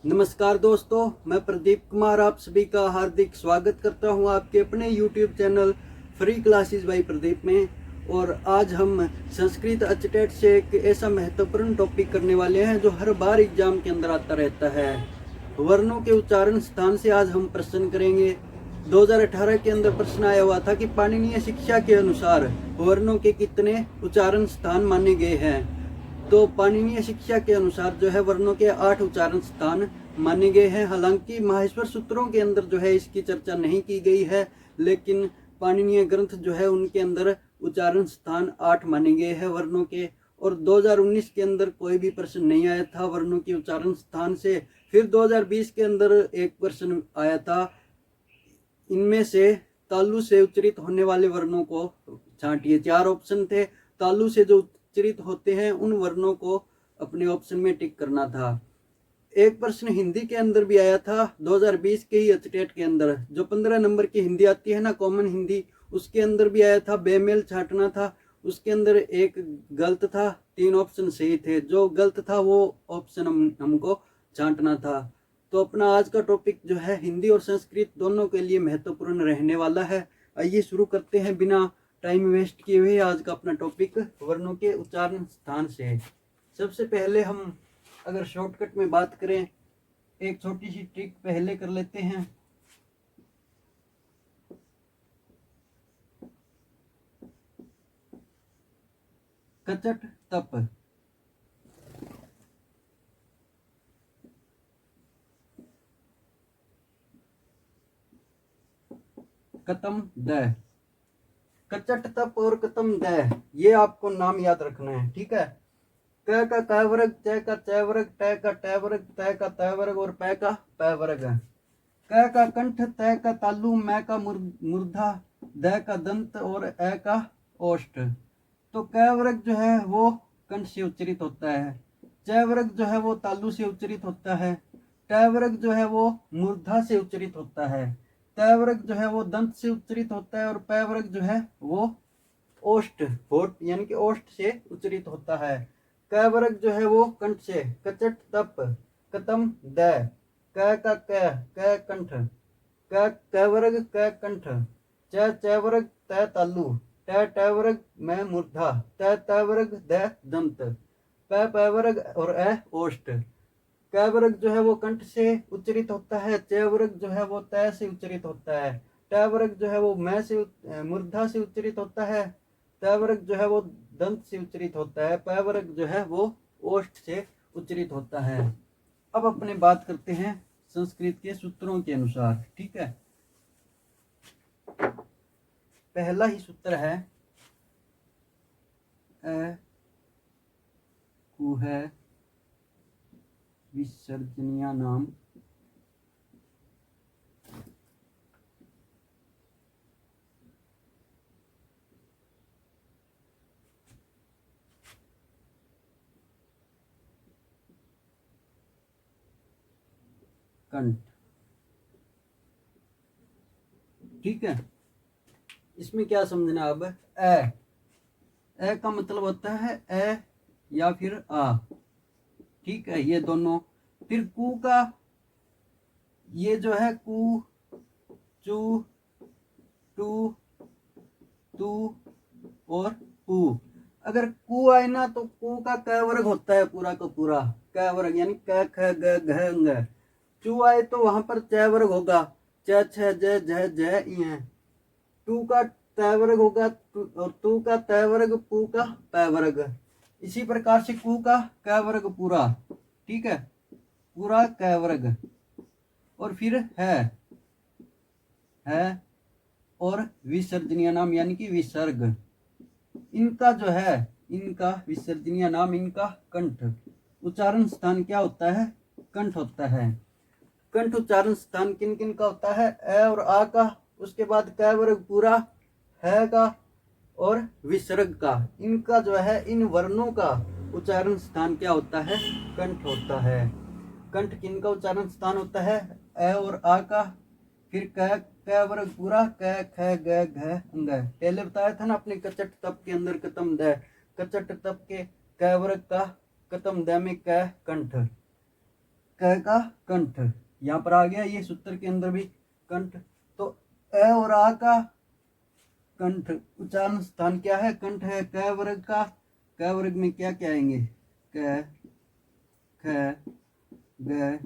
नमस्कार दोस्तों, मैं प्रदीप कुमार आप सभी का हार्दिक स्वागत करता हूं आपके अपने YouTube channel free classes bye Pradeep में। और आज हम संस्कृत अचटेट से एक ऐसा महत्वपूर्ण टॉपिक करने वाले हैं जो हर बार एग्जाम के अंदर आता रहता है। वर्णों के उच्चारण स्थान से आज हम प्रश्न करेंगे। 2018 के अंदर प्रश्न आया हुआ था कि पाणिनीय शिक्षा के अनुसार वर्णों के कितने उच्चारण स्थान माने गए हैं। तो पाणिनीय शिक्षा के अनुसार जो है वर्णों के 8 उच्चारण स्थान माने गए हैं। हालांकि माहेश्वर सूत्रों के अंदर जो है इसकी चर्चा नहीं की गई है, लेकिन पाणिनीय ग्रंथ जो है उनके अंदर उच्चारण स्थान 8 माने गए हैं वर्णों के। और 2019 के अंदर कोई भी प्रश्न नहीं आया था वर्णों के उच्चारण स्थान से। फिर 2020 के अंदर एक प्रश्न आया था, इनमें से तालु से उच्चरित होने वाले वर्णों को छांटिए। 4 ऑप्शन थे, तालु से जो उच्चरित होते हैं उन वर्णों को अपने ऑप्शन में टिक करना था। एक प्रश्न हिंदी के अंदर भी आया था 2020 के ही अचटेट के अंदर, जो 15 नंबर की हिंदी आती है ना, कॉमन हिंदी, उसके अंदर भी आया था, बेमेल छांटना था। उसके अंदर एक गलत था, 3 ऑप्शन सही थे। जो गलत था वो ऑप्शन हमको छांटना था। तो अपना आज का टॉपिक जो है हिंदी और संस्कृत दोनों के लिए महत्वपूर्ण रहने वाला है। आइए शुरू करते हैं बिना टाइम वेस्ट किए हुए आज का अपना टॉपिक वर्णों के उच्चारण स्थान से। सबसे पहले हम अगर शॉर्टकट में बात करें, एक छोटी सी ट्रिक पहले कर लेते हैं। कचट तप, कतम द, कचट तप और कतम द, ये आपको नाम याद रखना है, ठीक है। क का क वर्ग, च का च वर्ग, ट का ट वर्ग, त का त वर्ग और प का प वर्ग। क का कंठ, त का तालु, म का मूर्धा, द का दंत और ए का ओष्ठ। तो क वर्ग जो है वो कंठ से उच्चरित होता है, च वर्ग जो है वो तालु से उच्चरित होता है, ट वर्ग जो है वो मूर्धा से उच्चरित होता है, त वर्ग जो है वो दंत से उच्चरित होता है और प वर्ग जो है वो ओष्ठ, होठ यानी कि ओष्ठ से उच्चरित होता है। क वर्ग जो है वो कंठ से, कचट तप, कतम द, क का क कंठ, क वर्ग क कंठ, च वर्ग त तालु, ट वर्ग में मूर्धा, त वर्ग द दंत, प वर्ग और ए ओष्ठ। क वर्ग जो है वो कंठ से उच्चरित होता है, च वर्ग जो है वो त से उच्चरित होता है, ट वर्ग जो है वो मैं से मूर्धा से उच्चरित होता है, त वर्ग जो है वो दंत से उच्चरित होता है, प वर्ग जो है वो ओष्ठ से उच्चरित होता है। अब अपने बात करते हैं संस्कृत के सूत्रों के अनुसार, ठीक है। पहला ही सूत्र है है विसर्जनीय नाम, कंठ, ठीक है। इसमें क्या समझना, अब ए का मतलब होता है ए या फिर आ, ठीक है, ये दोनों। फिर कु का, ये जो है कु, चू, टू, तू और पू। अगर कु आए ना तो कु का क वर्ग होता है पूरा का पूरा, क वर्ग यानी क ख ग घ ng। चू आए तो वहां पर च वर्ग होगा, च छ ज झ झ इ। टू का त वर्ग होगा और तू का त वर्ग, पू का प वर्ग। इसी प्रकार से कु का क वर्ग पूरा, ठीक है, पूरा क वर्ग। और फिर है और विसर्जनीय नाम यानी कि विसर्ग, इनका जो है, इनका विसर्जनीय नाम, इनका कंठ। उच्चारण स्थान क्या होता है, कंठ होता है। कंठ उच्चारण स्थान किन किन का होता है, ए और आ का, उसके बाद क वर्ग पूरा, है का और विसर्ग का। इनका जो है, इन वर्णों का उच्चारण स्थान क्या होता है, कंठ होता है। कंठ किन का उच्चारण स्थान होता है, ए और आ का, फिर क वर्ग पूरा, क ख ग घ ng। पहले बताया था ना अपने कचट तप के अंदर कतम द, कचट तप के क वर्ग का, कतम द में क कंठ। क का कंठ यहाँ पर आ गया, ये सूत्र के अंदर भी कंठ। तो अ और आ का कंठ उच्चारण स्थान क्या है? कंठ है। क वर्ग का, क वर्ग में क्या क्या आएंगे? क, ख, ग,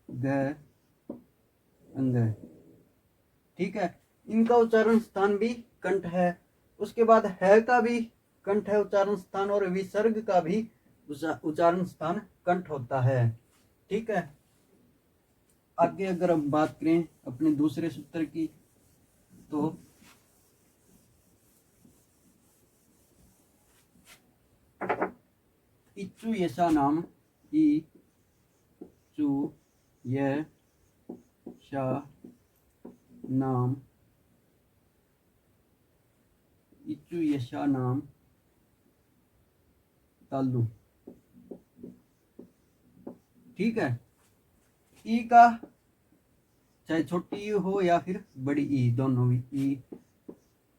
घ, अंग। ठीक है, इनका उच्चारण स्थान भी कंठ है। उसके बाद है का भी कंठ है उच्चारण स्थान, और विसर्ग का भी उच्चारण स्थान कंठ होता है। ठीक है, आगे अगर हम बात करें अपने दूसरे सूत्र की, तो इच्चु यशा नाम, ई चु ये शा नाम, इच्चु यशा नाम तालु। ठीक है, ई का चाहे छोटी ई हो या फिर बड़ी ई, दोनों भी ई।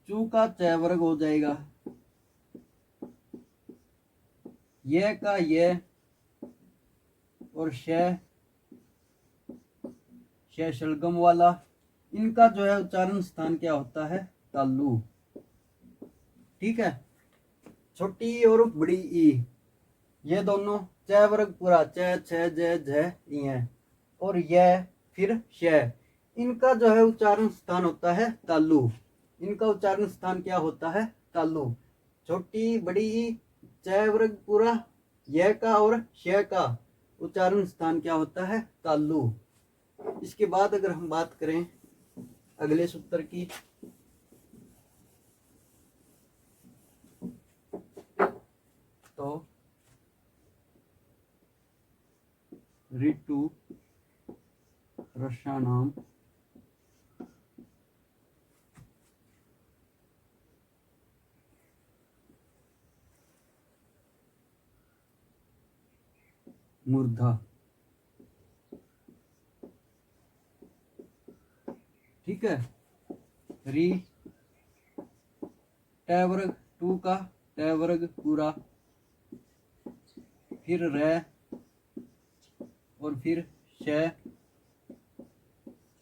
चू का च वर्ग हो जाएगा, ये का ये, और श शलगम वाला, इनका जो है उच्चारण स्थान क्या होता है? तालु। ठीक है, छोटी ई और बड़ी ई, ये दोनों च वर्ग पूरा च छ ज झ ई है, और यह फिर श, इनका जो है उच्चारण स्थान होता है तालु। इनका उच्चारण स्थान क्या होता है? तालु। छोटी बड़ी ई, च वर्ग पूरा, यह का और श का उच्चारण स्थान क्या होता है? तालु। इसके बाद अगर हम बात करें अगले सूत्र की, तो ऋतु रसानाम मूर्धा। ठीक है, री ट वर्ग, टू का ट वर्ग पूरा, फिर र, और फिर श,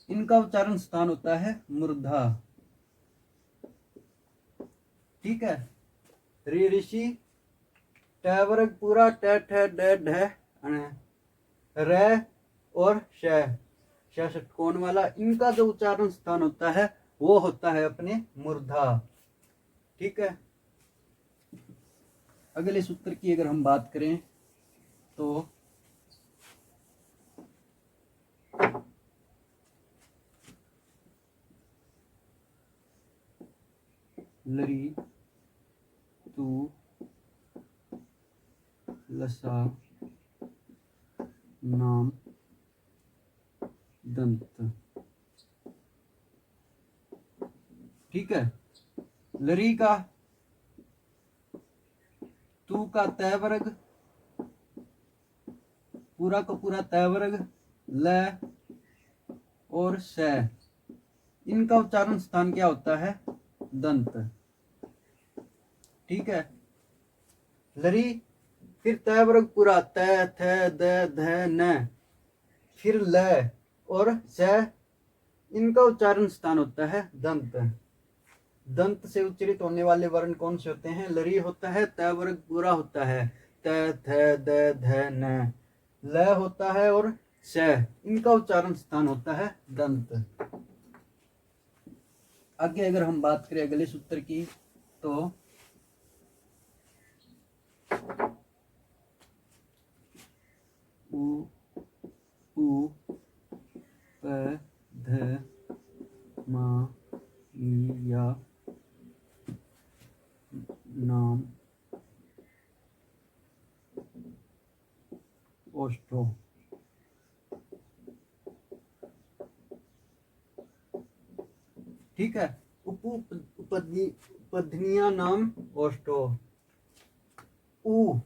इनका उच्चारण स्थान होता है मूर्धा। ठीक है, री ऋषि, ट वर्ग पूरा, ट ठ ड ढ र और श षटकोण वाला, इनका जो उच्चारण स्थान होता है वो होता है अपने मूर्धा। ठीक है, अगले सूत्र की अगर हम बात करें, तो लरी तू लसा नाम दंत। ठीक है, लरी का तू का तय वर्ग पूरा का पूरा तय वर्ग, ल और स, इनका उच्चारण स्थान क्या होता है? दंत। ठीक है, लरी, फिर तय वर्ग पूरा त थ द ध न, फिर ल और स, इनका उच्चारण स्थान होता है दंत। दंत से उच्चरित होने वाले वर्ण कौन से होते हैं? लरी होता है, त वर्ग पूरा होता है त थ द ध न, ल होता है और श, इनका उच्चारण स्थान होता है दंत। आगे अगर हम बात करें अगले सूत्र की, तो उ उ प ध म या नाम ओष्ठो। ठीक है, उपपत्नियां नाम ओष्ठो। उ,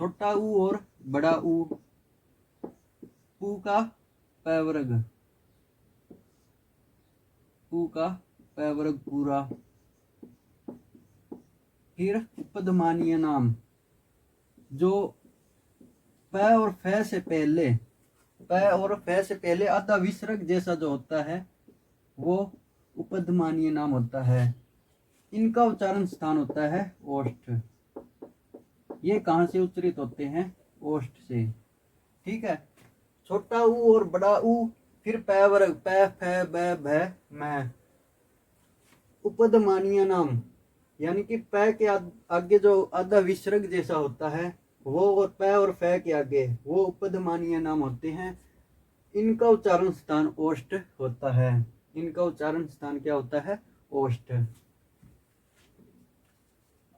छोटा ऊ और बड़ा ऊ, पू का प वर्ग, पू का प वर्ग पूरा, फिर उपदमानीय नाम, जो प और फे से पहले, प और फे से पहले आधा विसर्ग जैसा जो होता है वो उपधमानीय नाम होता है। इनका उच्चारण स्थान होता है ओष्ठ। ये कहाँ से उच्चरित होते हैं? ओष्ठ से। ठीक है। छोटा ऊ और बड़ा ऊ, फिर पै वर्ग पै फै बै भै मैं, उपधमानीय नाम यानी कि पै के आगे जो आधा विसर्ग जैसा होता है वो, और पै और फै के आगे वो उपधमानीय नाम होते हैं। इनका उच्चारण स्थान ओष्ठ होता है। इनका उच्चारण स्थान क्या होता है? ओष्ठ।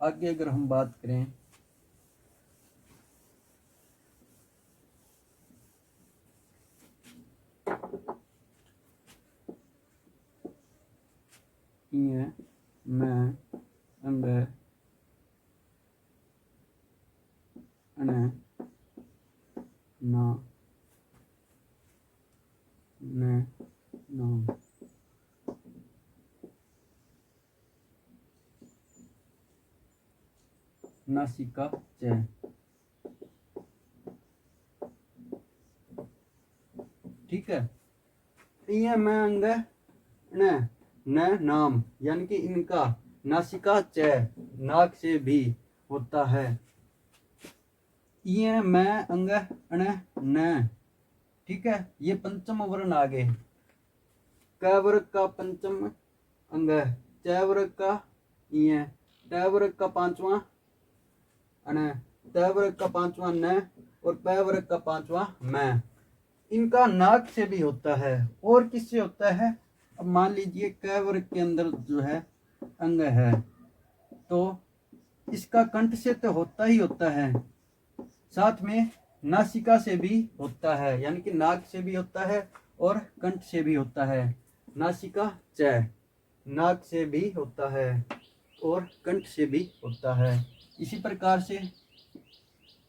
आगे अगर हम बात करें ये मैं अंग अण ना न नाम, नासिका च। ठीक है। ये मैं अंग न नाम यानी कि इनका नासिका च नाक से भी होता है। ये मैं अंग अण न। ठीक है। ये पंचम वर्ण आ गए। क वर्ग का पंचम अंग है, च वर्ग का ये, ट वर्ग का पांचवा अण, त वर्ग का पांचवा न, और प वर्ग का पांचवा मैं। इनका नाक से भी होता है। और किससे होता है? अब मान लीजिए क वर्ग के अंदर जो है अंग है, तो इसका कंठ से तो होता ही होता है, साथ में नासिका से भी होता है, यानी कि नाक से भी होता है और कंठ से भी होता है। नासिका च, नाक से भी होता है और कंठ से भी होता है। इसी प्रकार से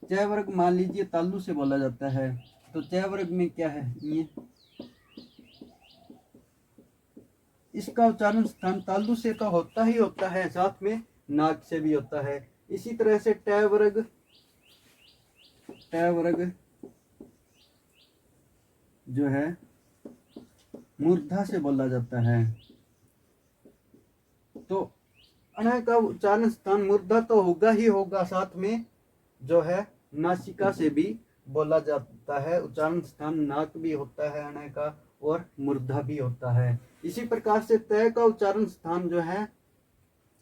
च वर्ग मान लीजिए तालु से बोला जाता है, तो च वर्ग में क्या है? ये इसका उच्चारण स्थान तालु से तो होता ही होता है, साथ में नाक से भी होता है। इसी तरह से ट वर्ग, ट वर्ग जो है मूर्धा से बोला जाता है। तो अण का उच्चारण स्थान मूर्धा तो होगा ही होगा, साथ में जो है नासिका से भी बोला जाता है। उच्चारण स्थान नाक भी होता है अण का, और मूर्धा भी होता है। इसी प्रकार से तय का उच्चारण स्थान जो है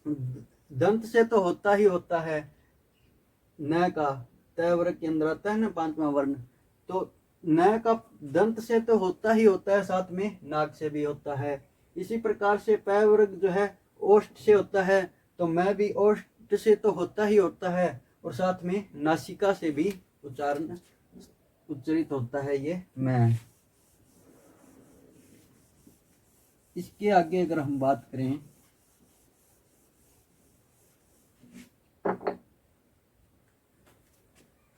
दंत से तो होता ही होता है, न का, तय वर्ग के अंदर आता है ना पांचवा वर्ण, तो न का दंत से तो होता ही होता है, साथ में नाक से भी होता है। इसी प्रकार से पै वर्ग जो है ओष्ठ से होता है, तो मैं भी ओष्ठ से तो होता ही होता है, और साथ में नासिका से भी उच्चारण उच्चरित होता है ये मैं। इसके आगे अगर हम बात करें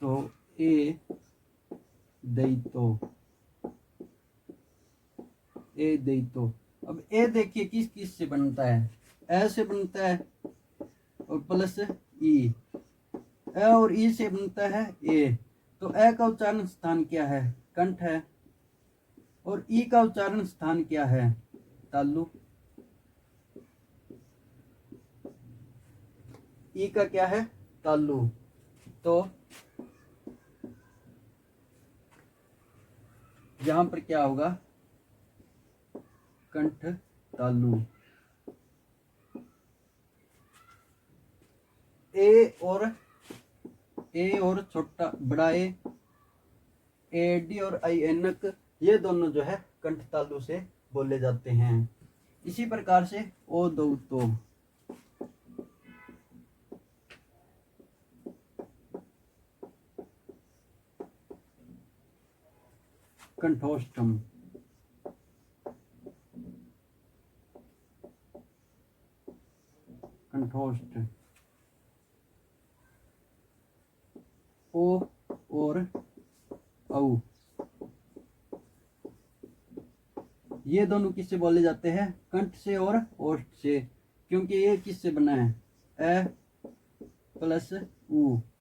तो ए दैतो, ए दैतो। अब ए देखिए किस किस से बनता है? ए से बनता है और प्लस ई, ए और ई से बनता है ए। तो ए का उच्चारण स्थान क्या है? कंठ है। और ई का उच्चारण स्थान क्या है? तालु। ई का क्या है? तालु। तो यहां पर क्या होगा? कंठ तालु। ए और छोटा बड़ा ए डी और आई एनक, ये दोनों जो है कंठ तालु से बोले जाते हैं। इसी प्रकार से ओ दो तो, कंठोष्टम। कंठोष्ट। ओ और औ, ये दोनों किससे बोले जाते हैं? कंठ से और ओष्ठ से, क्योंकि ये किससे बना है? ए प्लस उ,